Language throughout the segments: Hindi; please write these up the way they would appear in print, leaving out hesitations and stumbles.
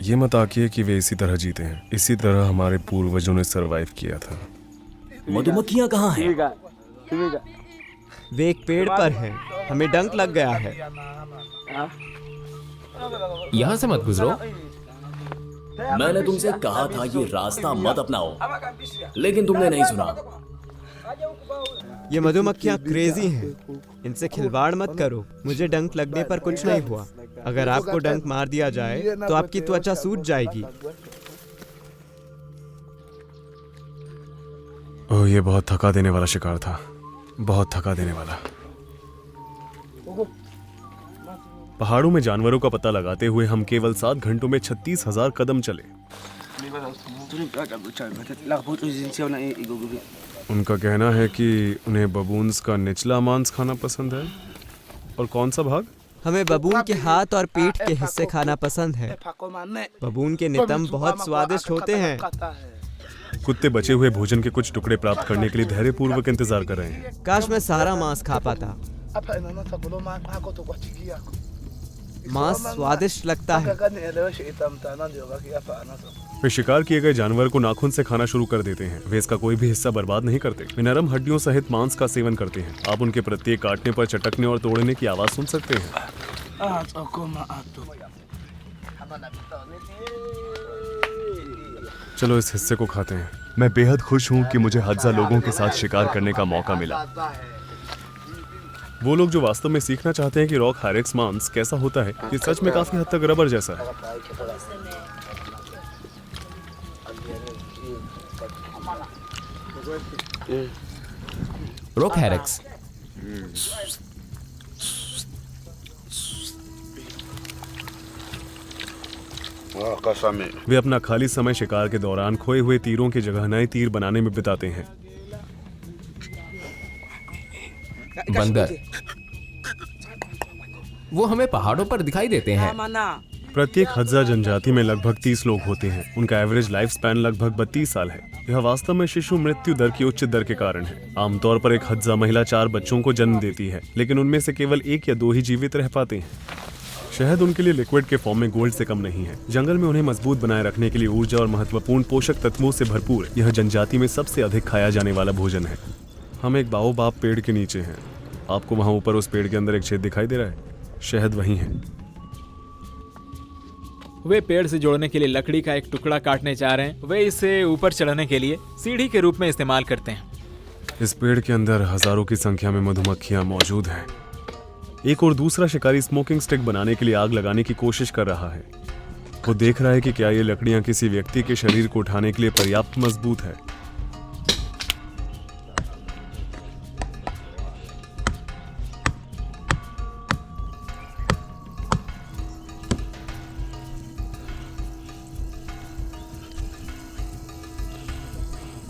ये मत आकिए कि वे इसी तरह जीते हैं। इसी तरह हमारे पूर्वजों ने सरवाइव किया था। मधुमक्खियाँ कहाँ हैं? वे एक पेड़ पर हैं। हमें डंक लग गया है। यहाँ से मत गुजरो। मैंने तुमसे कहा था ये रास्ता मत अपनाओ, लेकिन तुमने नहीं सुना। ये मधुमक्खियाँ क्रेजी हैं। इनसे खिलवाड़ मत करो। मुझे डंक लगने पर कुछ नहीं हुआ। अगर आपको डंक मार दिया जाए तो आपकी त्वचा सूज जाएगी। ओह, ये बहुत थका देने वाला शिकार था। बहुत थका देने वाला। पहाड़ों में जानवरों का पता लगाते हुए हम केवल 7 घंटों में 36,000 कदम चले। उनका कहना है कि उन्हें बबून्स का निचला मांस खाना पसंद है। और कौन सा भाग? हमें बबून के हाथ और पीठ के हिस्से खाना पसंद है। बबून के नितंब बहुत स्वादिष्ट होते हैं। कुत्ते बचे हुए भोजन के कुछ टुकड़े प्राप्त करने के लिए धैर्यपूर्वक इंतजार कर रहे हैं। काश मैं सारा मांस खा पाता। मांस स्वादिष्ट लगता है। वे शिकार किए गए जानवर को नाखून से खाना शुरू कर देते हैं। वे इसका कोई भी हिस्सा बर्बाद नहीं करते। वे नरम हड्डियों सहित मांस का सेवन करते हैं। आप उनके प्रत्येक काटने पर चटकने और तोड़ने की आवाज सुन सकते हैं। चलो इस हिस्से को खाते हैं। मैं बेहद खुश हूँ कि मुझे हज़्ज़ा लोगों के साथ शिकार करने का मौका मिला। वो लोग जो वास्तव में सीखना चाहते हैं कि रॉक हायरेक्स मांस कैसा होता है, ये सच में काफी हद तक रबर जैसा है। रॉक हैरेक्स। वे अपना खाली समय शिकार के दौरान खोए हुए तीरों की जगह नए तीर बनाने में बिताते हैं। बंदर वो हमें पहाड़ों पर दिखाई देते हैं। प्रत्येक हज़्ज़ा जनजाति में लगभग 30 लोग होते हैं। उनका एवरेज लाइफ स्पैन लगभग 32 साल है। यह वास्तव में शिशु मृत्यु दर की उच्च दर के कारण है। आमतौर पर एक हज़्ज़ा महिला 4 बच्चों को जन्म देती है, लेकिन उनमें से केवल 1 या 2 ही जीवित रह पाते हैं। शहद उनके लिए लिक्विड के फॉर्म में गोल्ड से कम नहीं है। जंगल में उन्हें मजबूत बनाए रखने के लिए ऊर्जा और महत्वपूर्ण पोषक तत्वों से भरपूर यह जनजाति में सबसे अधिक खाया जाने वाला भोजन है। हम एक बाओबाब पेड़ के नीचे हैं। आपको वहां ऊपर उस पेड़ के अंदर एक छेद दिखाई दे रहा है? शहद वही है। वे पेड़ से जोड़ने के लिए लकड़ी का एक टुकड़ा काटने जा रहे हैं। वे इसे ऊपर चढ़ने के लिए सीढ़ी के रूप में इस्तेमाल करते हैं। इस पेड़ के अंदर हजारों की संख्या में मधुमक्खियां मौजूद हैं। एक और दूसरा शिकारी स्मोकिंग स्टिक बनाने के लिए आग लगाने की कोशिश कर रहा है। वो देख रहा है कि क्या ये लकड़ियां किसी व्यक्ति के शरीर को उठाने के लिए पर्याप्त मजबूत है।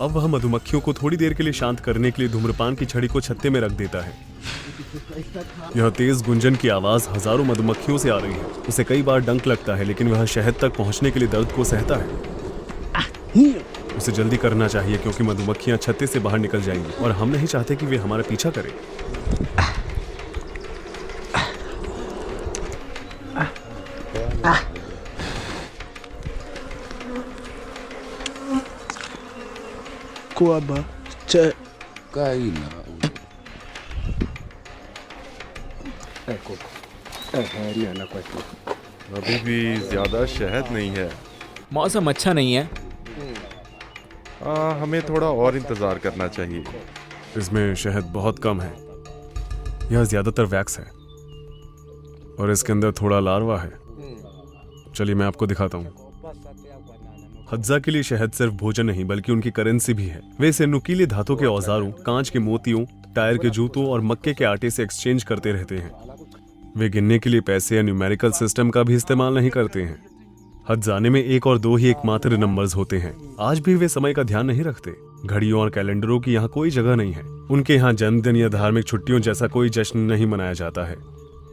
अब वह मधुमक्खियों को थोड़ी देर के लिए शांत करने के लिए धूम्रपान की छड़ी को छत्ते में रख देता है। यह तेज गुंजन की आवाज हजारों मधुमक्खियों से आ रही है। उसे कई बार डंक लगता है, लेकिन वह शहद तक पहुंचने के लिए दर्द को सहता है। उसे जल्दी करना चाहिए क्योंकि मधुमक्खियां छत्ते से बाहर निकल जाएंगी और हम नहीं चाहते कि वे हमारा पीछा करें। अभी भी ज्यादा शहद नहीं है। मौसम अच्छा नहीं है। हमें थोड़ा और इंतजार करना चाहिए। इसमें शहद बहुत कम है। यह ज्यादातर वैक्स है और इसके अंदर थोड़ा लार्वा है। चलिए मैं आपको दिखाता हूँ। हज़्ज़ा के लिए शहद सिर्फ भोजन नहीं बल्कि उनकी करेंसी भी है। वे इसे नुकीले धातु के औजारों, कांच के मोतियों, टायर के जूतों और मक्के के आटे से एक्सचेंज करते रहते हैं। वे गिनने के लिए पैसे या न्यूमेरिकल सिस्टम का भी इस्तेमाल नहीं करते हैं। हज़्ज़ाने में 1 और 2 ही एकमात्र नंबर्स होते हैं। आज भी वे समय का ध्यान नहीं रखते। घड़ियों और कैलेंडरों की यहाँ कोई जगह नहीं है। उनके यहाँ जन्मदिन या धार्मिक छुट्टियों जैसा कोई जश्न नहीं मनाया जाता है।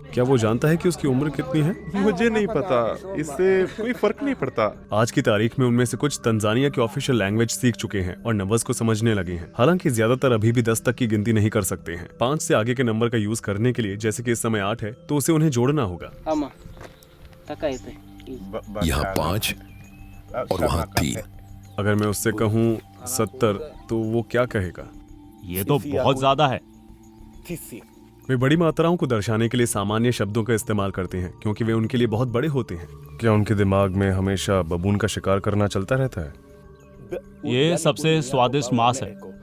क्या वो जानता है कि उसकी उम्र कितनी है? मुझे नहीं पता। इससे कोई फर्क नहीं पड़ता। आज की तारीख में उनमें से कुछ तंजानिया की ऑफिशियल लैंग्वेज सीख चुके हैं और नंबर्स को समझने लगे हैं। हालांकि ज्यादातर अभी भी 10 तक की गिनती नहीं कर सकते हैं। 5 से आगे के नंबर का यूज करने के लिए, जैसे कि इस समय 8 है, तो उसे उन्हें जोड़ना होगा। यहाँ 5 और वहाँ 3। अगर मैं उससे कहूँ 70 तो वो क्या कहेगा? ये तो बहुत ज्यादा है। वे बड़ी मात्राओं को दर्शाने के लिए सामान्य शब्दों का इस्तेमाल करते हैं क्योंकि वे उनके लिए बहुत बड़े होते हैं। क्या उनके दिमाग में हमेशा बबून का शिकार करना चलता रहता है? ये सबसे स्वादिष्ट मांस है।